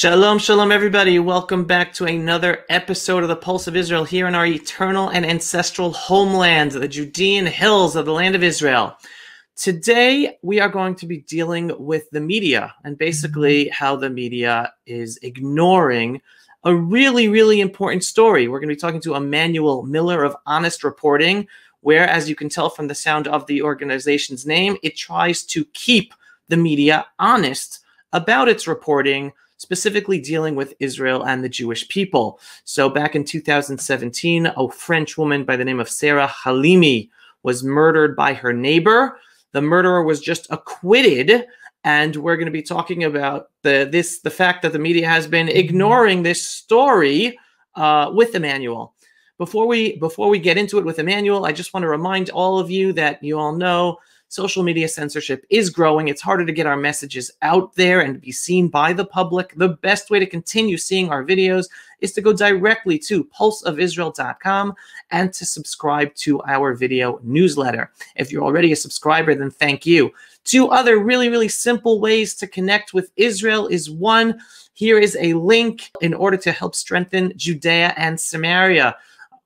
Shalom, shalom, everybody. Welcome back to another episode of the Pulse of Israel here in our eternal and ancestral homeland, the Judean hills of the land of Israel. Today, we are going to be dealing with the media and basically how the media is ignoring a really important story. We're going to be talking to Emmanuel Miller of Honest Reporting, where, as you can tell from the sound of the organization's name, it tries to keep the media honest about its reporting, specifically dealing with Israel and the Jewish people. So back in 2017, a French woman by the name of Sarah Halimi was murdered by her neighbor. The murderer was just acquitted, and we're going to be talking about the fact that the media has been ignoring this story with Emmanuel. Before we get into it with Emmanuel, I just want to remind all of you that you all know social media censorship is growing. It's harder to get our messages out there and be seen by the public. The best way to continue seeing our videos is to go directly to pulseofisrael.com and to subscribe to our video newsletter. If you're already a subscriber, then thank you. Two other really simple ways to connect with Israel is one, here is a link in order to help strengthen Judea and Samaria.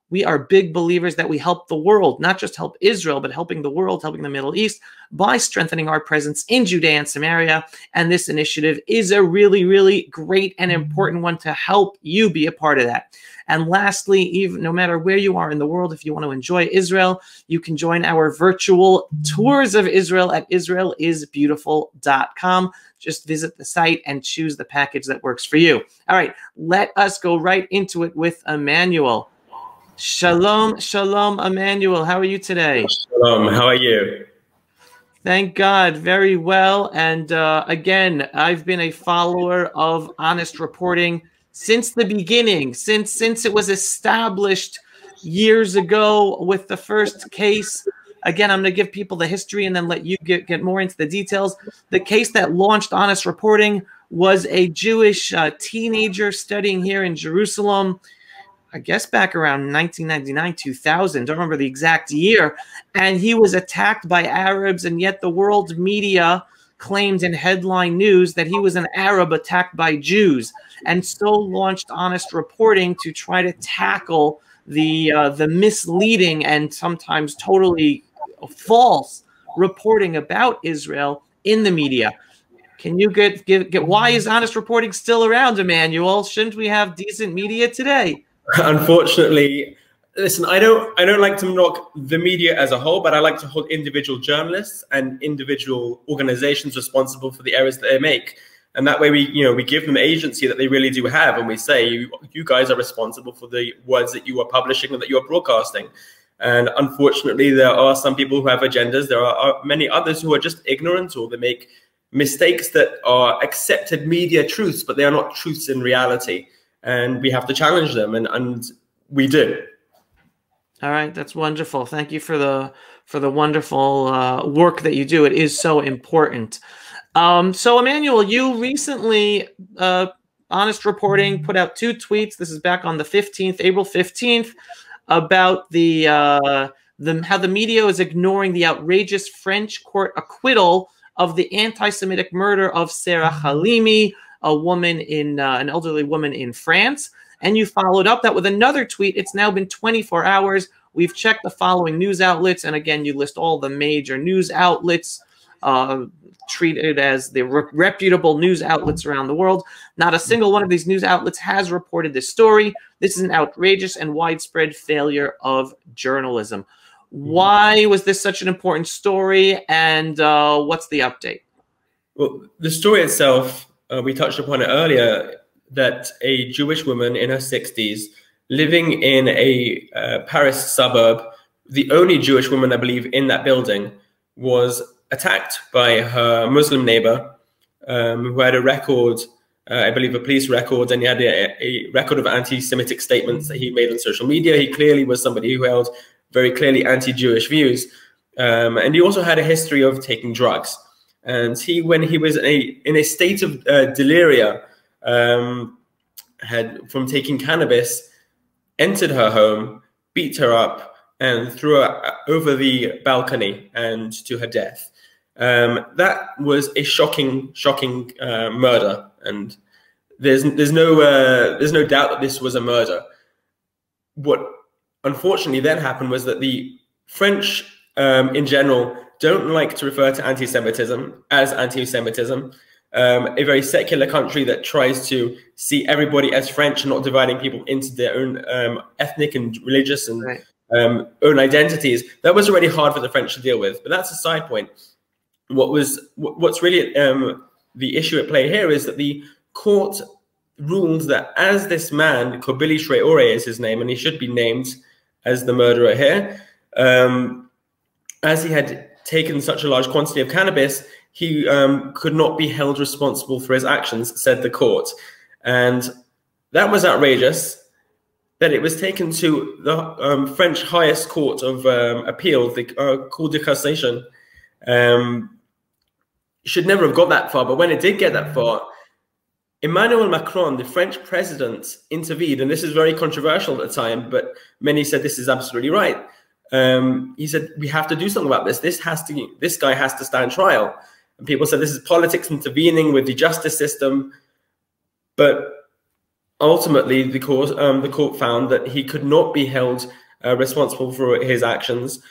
We are big believers that we help the world, not just help Israel, but helping the world, helping the Middle East by strengthening our presence in Judea and Samaria. And this initiative is a really great and important one to help you be a part of that. And lastly, even no matter where you are in the world, if you want to enjoy Israel, you can join our virtual tours of Israel at israelisbeautiful.com. Just visit the site and choose the package that works for you. All right, let us go right into it with Emmanuel. Shalom, Emmanuel. How are you today? Shalom. How are you? Thank God. Very well. And again, I've been a follower of Honest Reporting since the beginning, since it was established years ago with the first case. Again, I'm going to give people the history and then let you get more into the details. The case that launched Honest Reporting was a Jewish teenager studying here in Jerusalem, I guess back around 1999, 2000, don't remember the exact year, and he was attacked by Arabs, and yet the world media claimed in headline news that he was an Arab attacked by Jews, and so launched Honest Reporting to try to tackle the misleading and sometimes totally false reporting about Israel in the media. Can you get why is Honest Reporting still around, Emmanuel? Shouldn't we have decent media today? Unfortunately, listen, I don't like to knock the media as a whole, but I like to hold individual journalists and individual organizations responsible for the errors that they make. And that way we give them agency that they really do have, and we say, you guys are responsible for the words that you are publishing and that you are broadcasting. And unfortunately, there are some people who have agendas. There are many others who are just ignorant, or they make mistakes that are accepted media truths, but they are not truths in reality. And we have to challenge them, and we do. All right, that's wonderful. Thank you for the wonderful work that you do. It is so important. So, Emmanuel, you recently, Honest Reporting put out 2 tweets. This is back on the 15th, April 15th, about how the media is ignoring the outrageous French court acquittal of the anti-Semitic murder of Sarah Halimi, a woman an elderly woman in France. And you followed up that with another tweet. It's now been 24 hours. We've checked the following news outlets. And again, you list all the major news outlets treated as the reputable news outlets around the world. Not a single one of these news outlets has reported this story. This is an outrageous and widespread failure of journalism. Why was this such an important story? And what's the update? Well, the story itself, we touched upon it earlier, that a Jewish woman in her 60s living in a Paris suburb, the only Jewish woman, I believe, in that building, was attacked by her Muslim neighbor, who had a record, I believe a police record, and he had a record of anti-Semitic statements that he made on social media. He clearly was somebody who held very clearly anti-Jewish views. And he also had a history of taking drugs. And when he was in a state of deliria, from taking cannabis, entered her home, beat her up, and threw her over the balcony and to her death. That was a shocking murder. And there's no doubt that this was a murder. What unfortunately then happened was that the French, in general, don't like to refer to anti-Semitism as anti-Semitism. A very secular country that tries to see everybody as French and not dividing people into their own ethnic and religious and own identities. That was already hard for the French to deal with. But that's a side point. What's really the issue at play here is that the court ruled that as this man, Kobili Traoré is his name, and he should be named as the murderer here, as he had taken such a large quantity of cannabis, he could not be held responsible for his actions, said the court. And that was outrageous, that it was taken to the French highest court of appeal, the Cour de Cassation. Should never have got that far, but when it did get that far, Emmanuel Macron, the French president, intervened, and this is very controversial at the time, but many said this is absolutely right. He said, we have to do something about this. This guy has to stand trial. And people said this is politics intervening with the justice system. But ultimately, the court found that he could not be held responsible for his actions,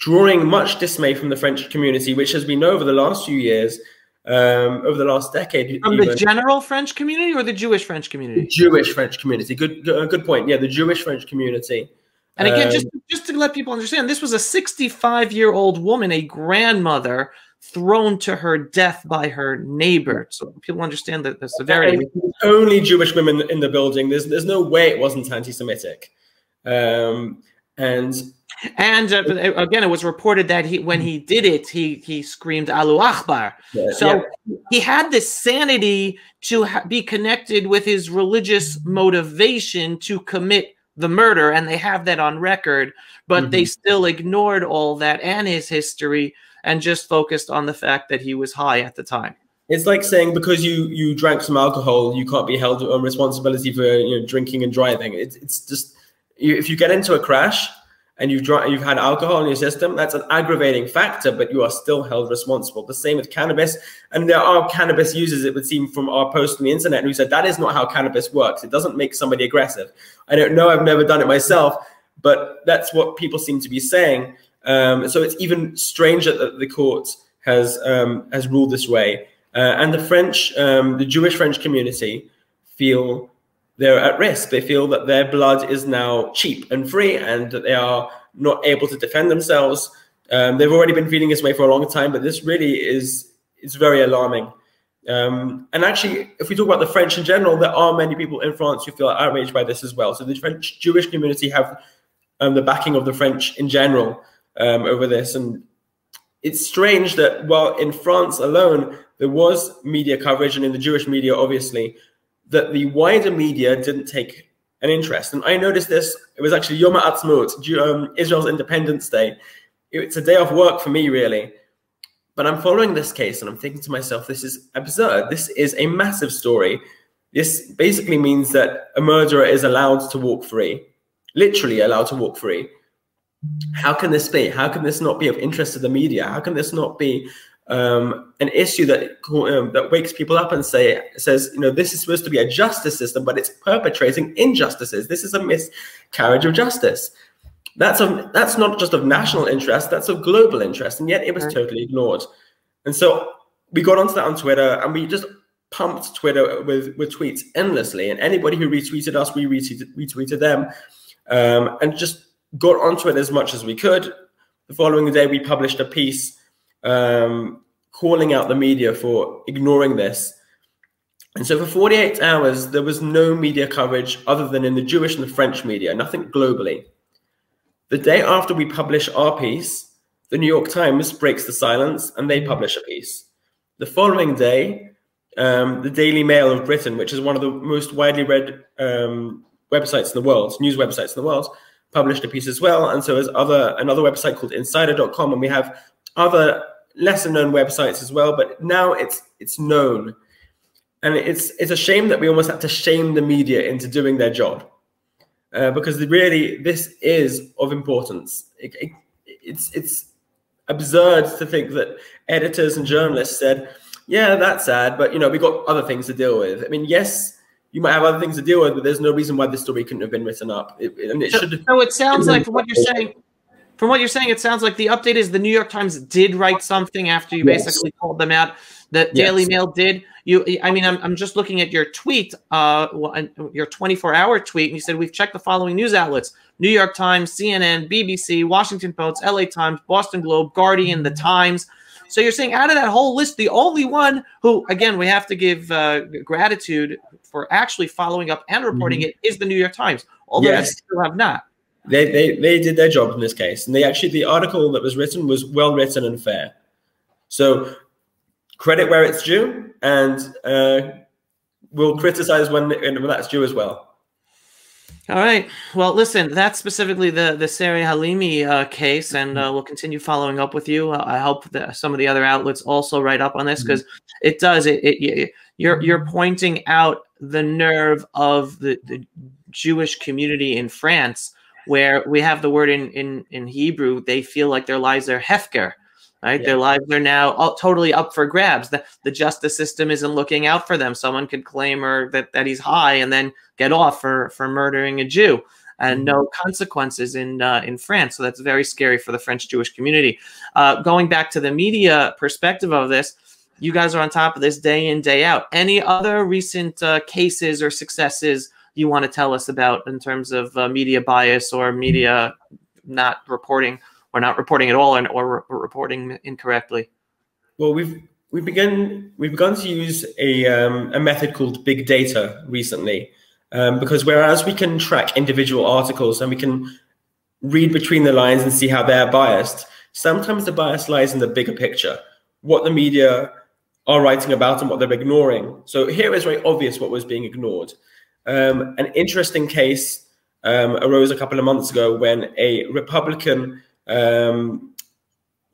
drawing much dismay from the French community, which, as we know, over the last few years, over the last decade, from the general French community or the Jewish French community? The Jewish French community. Good point. Yeah, the Jewish French community. And again, just to let people understand, this was a 65-year-old woman, a grandmother, thrown to her death by her neighbor. So people understand that the severity. Only Jewish women in the building. There's no way it wasn't anti-Semitic. And again, it was reported that when he did it, he screamed Allahu Akbar. Yeah, so he had this sanity to be connected with his religious motivation to commit the murder, and they have that on record, but they still ignored all that and his history and just focused on the fact that he was high at the time. It's like saying because you drank some alcohol, you can't be held on responsibility for drinking and driving. It's just if you get into a crash and you've had alcohol in your system, that's an aggravating factor, but you are still held responsible. The same with cannabis. And there are cannabis users, it would seem, from our post on the internet who said that is not how cannabis works. It doesn't make somebody aggressive. I don't know, I've never done it myself, but that's what people seem to be saying. So it's even stranger that the court has ruled this way. And the Jewish French community feel they're at risk. They feel that their blood is now cheap and free and that they are not able to defend themselves. They've already been feeling this way for a long time, but this really is very alarming. And actually, if we talk about the French in general, there are many people in France who feel outraged by this as well. So the French Jewish community have the backing of the French in general over this. And it's strange that while in France alone, there was media coverage, and in the Jewish media, obviously, that the wider media didn't take an interest. And I noticed this, it was actually Yom HaAtzmaut, Israel's Independence Day. It's a day off work for me, really. But I'm following this case and I'm thinking to myself, this is absurd. This is a massive story. This basically means that a murderer is allowed to walk free, literally allowed to walk free. How can this be? How can this not be of interest to the media? How can this not be an issue that wakes people up and says, this is supposed to be a justice system, but it's perpetrating injustices. This is a miscarriage of justice. That's not just of national interest, that's of global interest, and yet it was totally ignored. And so we got onto that on Twitter, and we just pumped Twitter with tweets endlessly. And anybody who retweeted us, we retweeted them, and just got onto it as much as we could. The following day, we published a piece calling out the media for ignoring this. And so for 48 hours, there was no media coverage other than in the Jewish and the French media, nothing globally. The day after we publish our piece, the New York Times breaks the silence and they publish a piece. The following day, the Daily Mail of Britain, which is one of the most widely read websites in the world, news websites in the world, published a piece as well. And so is another website called Insider.com, and we have other lesser known websites as well, but now it's known. And it's a shame that we almost have to shame the media into doing their job, because really this is of importance. It's absurd to think that editors and journalists said, yeah, that's sad, but we got other things to deal with. I mean, yes, you might have other things to deal with, but there's no reason why this story couldn't have been written up. So it sounds like, from what you're saying, it sounds like the update is the New York Times did write something after you basically called them out. The Daily Mail did. I mean, I'm just looking at your tweet, your 24-hour tweet, and you said, we've checked the following news outlets: New York Times, CNN, BBC, Washington Post, LA Times, Boston Globe, Guardian, The Times. So you're saying out of that whole list, the only one who, again, we have to give gratitude for actually following up and reporting it is the New York Times, although they still have not. They did their job in this case, and the article that was written was well written and fair. So credit where it's due, and we'll criticize when that's due as well. All right. Well, listen, that's specifically the Sari Halimi case, and we'll continue following up with you. I hope that some of the other outlets also write up on this, because it does. You're pointing out the nerve of the Jewish community in France, where we have the word in Hebrew. They feel like their lives are hefker. Right, their lives are now totally up for grabs. The justice system isn't looking out for them. Someone could claim that he's high and then get off for murdering a Jew, and no consequences in France. So that's very scary for the French Jewish community. Going back to the media perspective of this, you guys are on top of this day in, day out. Any other recent cases or successes you want to tell us about in terms of media bias or media not reporting? Or not reporting at all, or reporting incorrectly? Well, we've begun to use a method called big data recently, because whereas we can track individual articles and we can read between the lines and see how they're biased, sometimes the bias lies in the bigger picture, what the media are writing about and what they're ignoring. So here is very obvious what was being ignored. An interesting case arose a couple of months ago when a Republican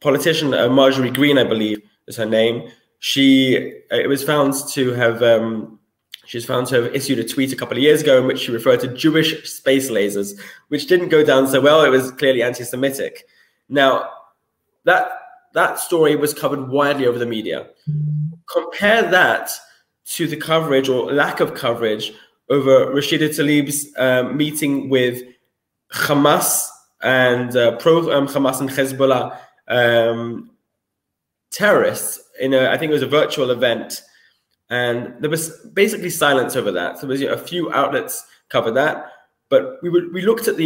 politician, Marjorie Greene, I believe is her name. She was found to have issued a tweet a couple of years ago in which she referred to Jewish space lasers, which didn't go down so well. It was clearly anti-Semitic. Now, that story was covered widely over the media. Compare that to the coverage or lack of coverage over Rashida Tlaib's meeting with Hamas and pro-Hamas and Hezbollah terrorists in I think it was a virtual event, and there was basically silence over that. So there was a few outlets covered that, but we looked at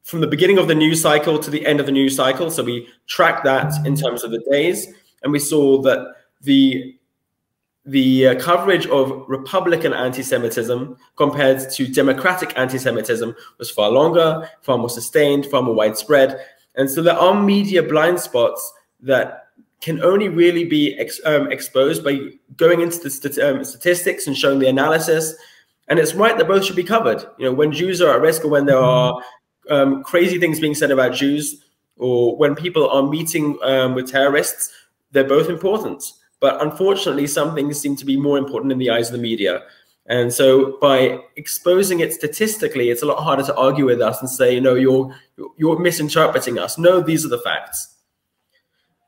from the beginning of the news cycle to the end of the news cycle. So we tracked that in terms of the days, and we saw that the coverage of Republican anti-Semitism compared to Democratic anti-Semitism was far longer, far more sustained, far more widespread. And so there are media blind spots that can only really be exposed by going into the statistics and showing the analysis. And it's right that both should be covered. When Jews are at risk, or when there are crazy things being said about Jews, or when people are meeting with terrorists, they're both important. But unfortunately, some things seem to be more important in the eyes of the media. And so by exposing it statistically, it's a lot harder to argue with us and say, no, you're misinterpreting us. No, these are the facts.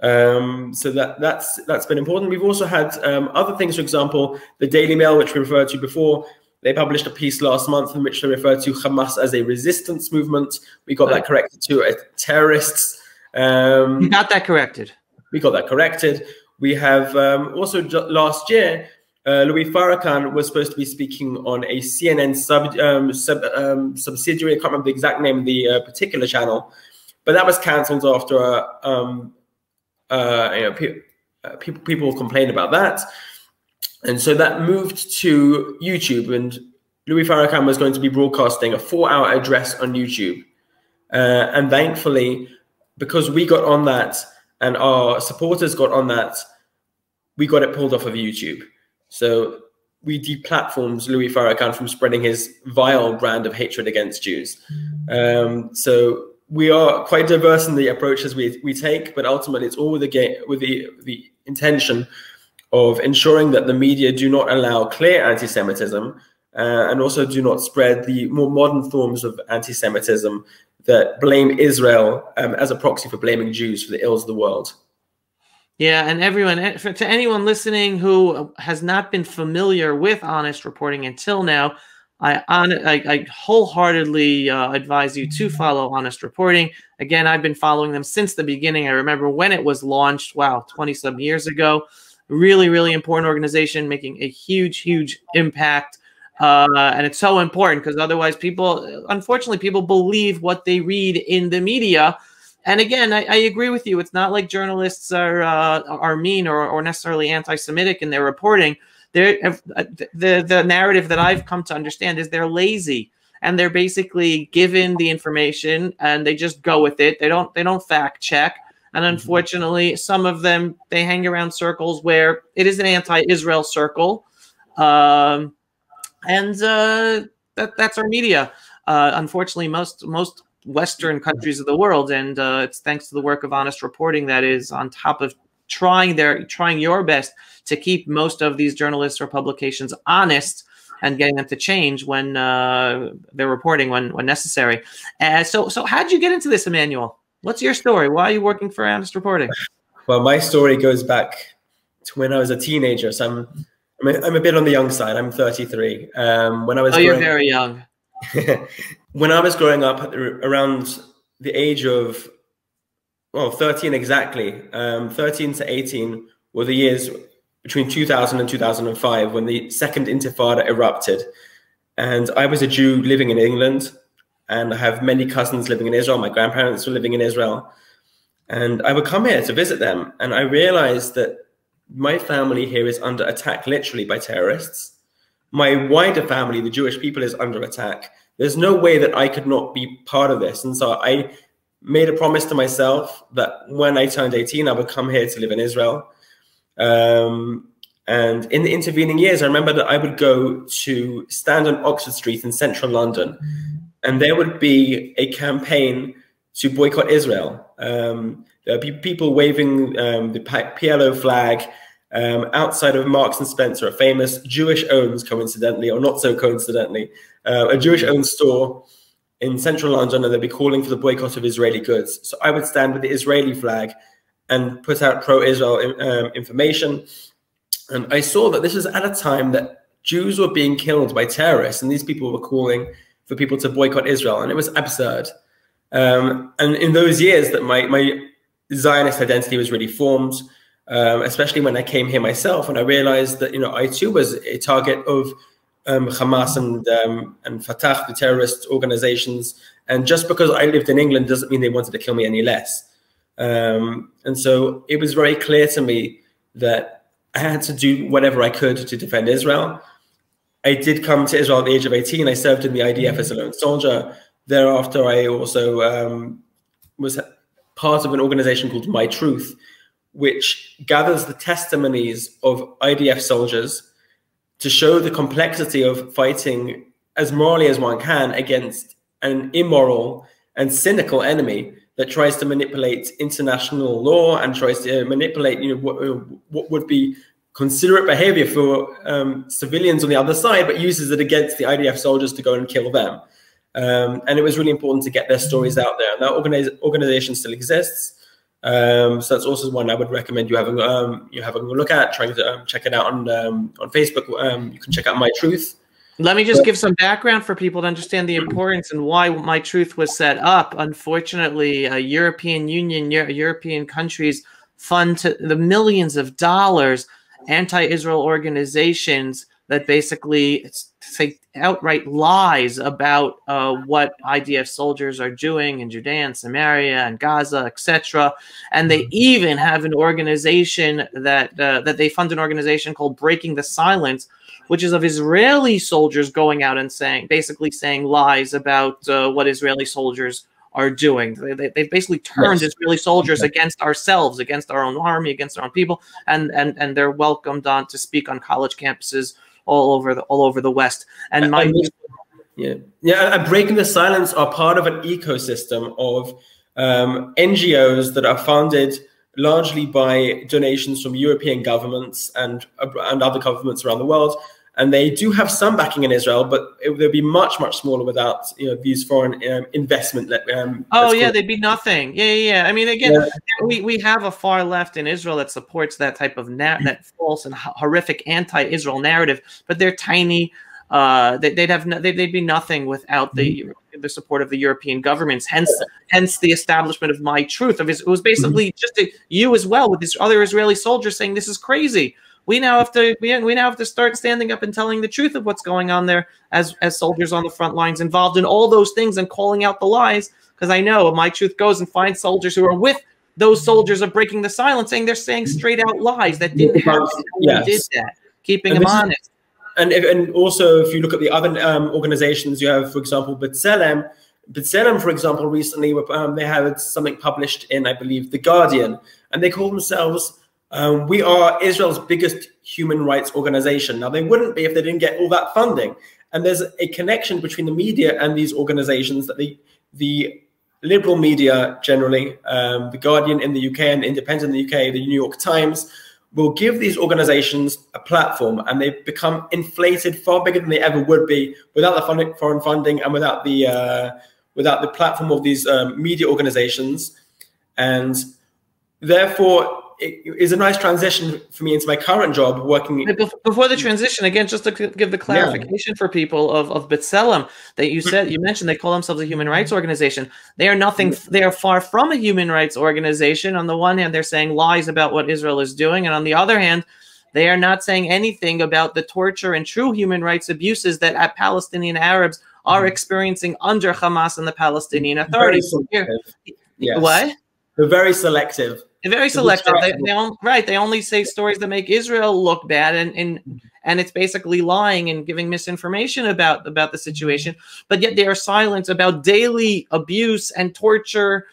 So that's been important. We've also had other things, for example, the Daily Mail, which we referred to before. They published a piece last month in which they referred to Hamas as a resistance movement. We got that corrected to terrorists. You got that corrected. We got that corrected. We have also last year, Louis Farrakhan was supposed to be speaking on a CNN subsidiary. I can't remember the exact name of the particular channel, but that was cancelled after people complained about that. And so that moved to YouTube, and Louis Farrakhan was going to be broadcasting a 4-hour address on YouTube. And thankfully, because we got on that and our supporters got on that, we got it pulled off of YouTube. So we deplatformed Louis Farrakhan from spreading his vile brand of hatred against Jews. So we are quite diverse in the approaches we take, but ultimately it's all with the intention of ensuring that the media do not allow clear anti-Semitism and also do not spread the more modern forms of anti-Semitism that blame Israel as a proxy for blaming Jews for the ills of the world. Yeah, and everyone, to anyone listening who has not been familiar with Honest Reporting until now, I wholeheartedly advise you to follow Honest Reporting. Again, I've been following them since the beginning. I remember when it was launched, wow, 20-some years ago. Really, really important organization, making a huge, huge impact. And it's so important because otherwise unfortunately, people believe what they read in the media. And again, I agree with you. It's not like journalists are mean or necessarily anti-Semitic in their reporting. The narrative that I've come to understand is they're lazy and they're basically given the information and they just go with it. They don't fact check. And unfortunately, some of them, they hang around circles where it is an anti-Israel circle. That's our media. Unfortunately, most Western countries of the world, and it's thanks to the work of Honest Reporting that is on top of trying your best to keep most of these journalists or publications honest and getting them to change when they're reporting when necessary. So how'd you get into this, Emmanuel? What's your story? Why are you working for Honest Reporting? Well, my story goes back to when I was a teenager. So I'm a bit on the young side. I'm 33. When I was you're very young. When I was growing up, around the age of 13 exactly, 13 to 18 were the years between 2000 and 2005 when the second Intifada erupted. And I was a Jew living in England, and I have many cousins living in Israel. My grandparents were living in Israel. And I would come here to visit them. And I realized that my family here is under attack, literally, by terrorists. My wider family, the Jewish people, is under attack. There's no way that I could not be part of this. And so I made a promise to myself that when I turned 18, I would come here to live in Israel. And in the intervening years, I remember that I would go to stand on Oxford Street in central London, and there would be a campaign to boycott Israel. There would be people waving the PLO flag outside of Marks and Spencer, a famous Jewish-owned, coincidentally, or not so coincidentally, a Jewish-owned store in central London, and they'd be calling for the boycott of Israeli goods. So I would stand with the Israeli flag and put out pro-Israel information. And I saw that this was at a time that Jews were being killed by terrorists, and these people were calling for people to boycott Israel, and it was absurd. And in those years that my Zionist identity was really formed, especially when I came here myself, and I realized that, I too was a target of Hamas and Fatah, the terrorist organizations. And just because I lived in England doesn't mean they wanted to kill me any less. And so it was very clear to me that I had to do whatever I could to defend Israel. I did come to Israel at the age of 18. I served in the IDF as a lone soldier. Thereafter, I also was part of an organization called My Truth, which gathers the testimonies of IDF soldiers to show the complexity of fighting as morally as one can against an immoral and cynical enemy that tries to manipulate international law and tries to manipulate what would be considerate behavior for civilians on the other side, but uses it against the IDF soldiers to go and kill them. And it was really important to get their stories out there. And that organization still exists. So that's also one I would recommend you having a look at, trying to check it out on Facebook. You can check out My Truth. Let me just give some background for people to understand the importance and why My Truth was set up. Unfortunately, European Union, European countries fund to the millions of dollars anti-Israel organizations that basically say outright lies about what IDF soldiers are doing in Judea and Samaria and Gaza, etc. And they even have an organization that they fund, an organization called Breaking the Silence, which is of Israeli soldiers going out and basically saying lies about what Israeli soldiers are doing. They've basically turned Israeli soldiers against ourselves, against our own army, against our own people, and they're welcomed on to speak on college campuses all over the West. And Breaking the Silence are part of an ecosystem of NGOs that are funded largely by donations from European governments and other governments around the world, and they do have some backing in Israel, but they'd be much, much smaller without these foreign investment. Oh yeah, they'd be nothing. Yeah. I mean, again, we have a far left in Israel that supports that type of that false and horrific anti-Israel narrative, but they're tiny. They'd be nothing without the support of the European governments. Hence the establishment of My Truth. It was basically just you as well with these other Israeli soldiers saying this is crazy. We now have to start standing up and telling the truth of what's going on there as soldiers on the front lines involved in all those things and calling out the lies. Because I know My Truth goes and finds soldiers who are with those soldiers of breaking the silence, saying they're saying straight out lies that didn't happen. Yes. Did that, keeping them honest. And also, if you look at the other organizations, you have, for example, B'Tselem. B'Tselem, for example, recently they had something published in, I believe, The Guardian, and they call themselves, we are Israel's biggest human rights organization. Now, they wouldn't be if they didn't get all that funding. And there's a connection between the media and these organizations that the liberal media generally, The Guardian in the UK and Independent in the UK, the New York Times, will give these organizations a platform, and they become inflated far bigger than they ever would be without the foreign funding and without the platform of these media organizations. And therefore, it is a nice transition for me into my current job working. Before the transition, again, just to give the clarification for people of B'Tselem that you mentioned, they call themselves a human rights organization. They are nothing. They are far from a human rights organization. On the one hand, they're saying lies about what Israel is doing, and on the other hand, they are not saying anything about the torture and true human rights abuses that Palestinian Arabs are experiencing under Hamas and the Palestinian Authority. Yes. What? They're very selective. They're very selective. They only say stories that make Israel look bad, and it's basically lying and giving misinformation about the situation. But yet they are silent about daily abuse and torture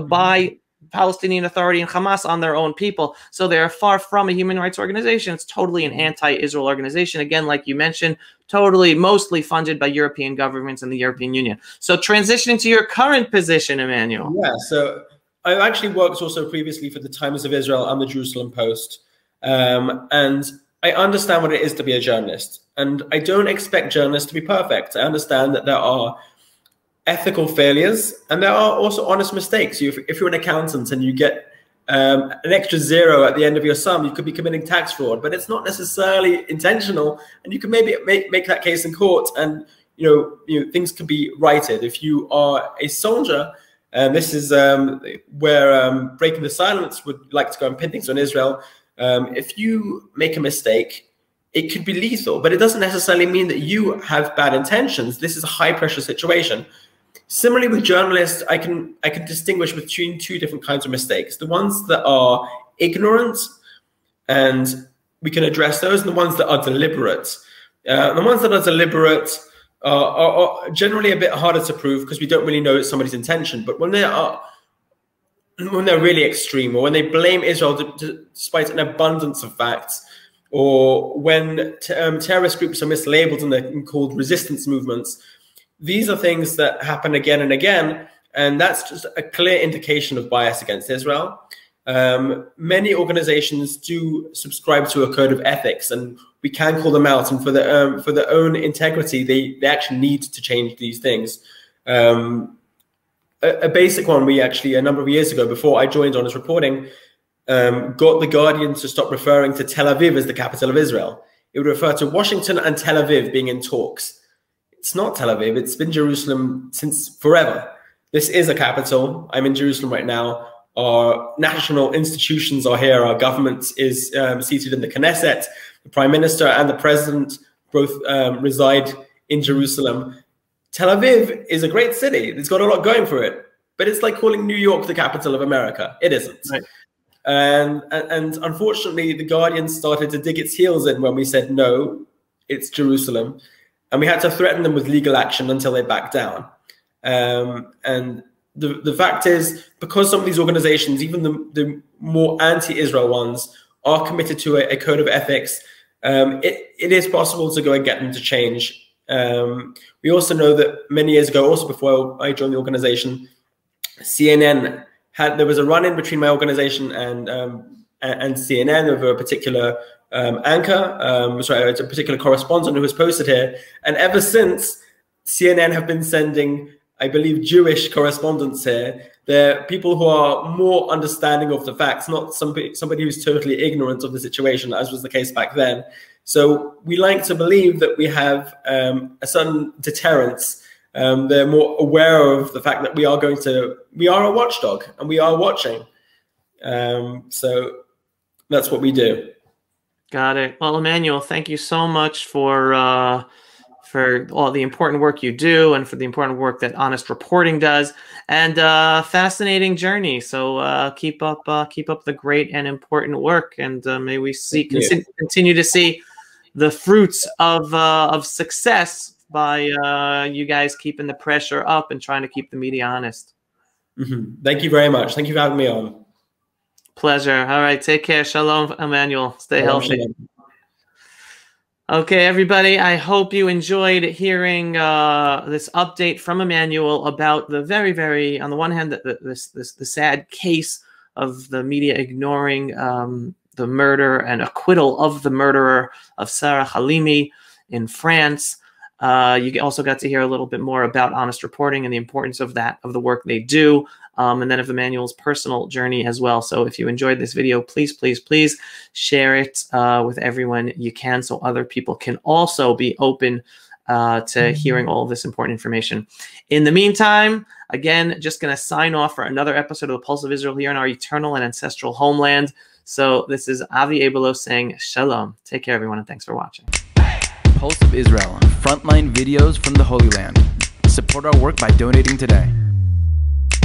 by Palestinian Authority and Hamas on their own people. So they are far from a human rights organization. It's totally an anti-Israel organization. Again, like you mentioned, mostly funded by European governments and the European Union. So transitioning to your current position, Emmanuel. Yeah. So I actually worked also previously for the Times of Israel and the Jerusalem Post. And I understand what it is to be a journalist. And I don't expect journalists to be perfect. I understand that there are ethical failures and there are also honest mistakes. If you're an accountant and you get an extra zero at the end of your sum, you could be committing tax fraud, but it's not necessarily intentional. And you can maybe make that case in court, and things could be righted. If you are a soldier, and this is where Breaking the Silence would like to go and pin things on Israel. If you make a mistake, it could be lethal, but it doesn't necessarily mean that you have bad intentions. This is a high-pressure situation. Similarly, with journalists, I can distinguish between two different kinds of mistakes. The ones that are ignorant, and we can address those, and the ones that are deliberate. The ones that are deliberate are generally a bit harder to prove because we don't really know somebody's intention. But when they're really extreme, or when they blame Israel despite an abundance of facts, or when terrorist groups are mislabeled and they're called resistance movements, these are things that happen again and again, and that's just a clear indication of bias against Israel. Many organizations do subscribe to a code of ethics, and we can call them out, and for their own integrity, they actually need to change these things. A basic one, we actually, a number of years ago, before I joined Honest Reporting, got The Guardian to stop referring to Tel Aviv as the capital of Israel. It would refer to Washington and Tel Aviv being in talks. It's not Tel Aviv, it's been Jerusalem since forever. This is a capital. I'm in Jerusalem right now. Our national institutions are here. Our government is seated in the Knesset. The Prime Minister and the President both reside in Jerusalem. Tel Aviv is a great city. It's got a lot going for it. But it's like calling New York the capital of America. It isn't. Right. And unfortunately, The Guardian started to dig its heels in when we said, no, it's Jerusalem. And we had to threaten them with legal action until they backed down. And the fact is, because some of these organizations, even the more anti-Israel ones, are committed to a code of ethics, it is possible to go and get them to change. We also know that many years ago, also before I joined the organization, CNN there was a run-in between my organization and and CNN of a particular anchor, a particular correspondent who was posted here. And ever since, CNN have been sending, I believe, Jewish correspondents here. They're people who are more understanding of the facts, not somebody who's totally ignorant of the situation, as was the case back then. So we like to believe that we have a certain deterrence. They're more aware of the fact that we are a watchdog and we are watching. So that's what we do. Got it. Well, Emmanuel, thank you so much for all the important work you do and for the important work that Honest Reporting does, and fascinating journey. So keep up the great and important work, and may we continue to see the fruits of success by you guys keeping the pressure up and trying to keep the media honest. Thank you very much. Thank you for having me on. Pleasure. All right. Take care. Shalom, Emmanuel. Stay healthy. Shalom. Okay, everybody. I hope you enjoyed hearing this update from Emmanuel about the very, on the one hand, the sad case of the media ignoring the murder and acquittal of the murderer of Sarah Halimi in France. You also got to hear a little bit more about Honest Reporting and the importance of the work they do, and then of Emmanuel's personal journey as well. So if you enjoyed this video, please share it with everyone you can, so other people can also be open to hearing all of this important information. In the meantime, again, just going to sign off for another episode of the Pulse of Israel here in our eternal and ancestral homeland. So this is Avi Abelo saying shalom. Take care, everyone, and thanks for watching. Pulse of Israel, frontline videos from the Holy Land. Support our work by donating today.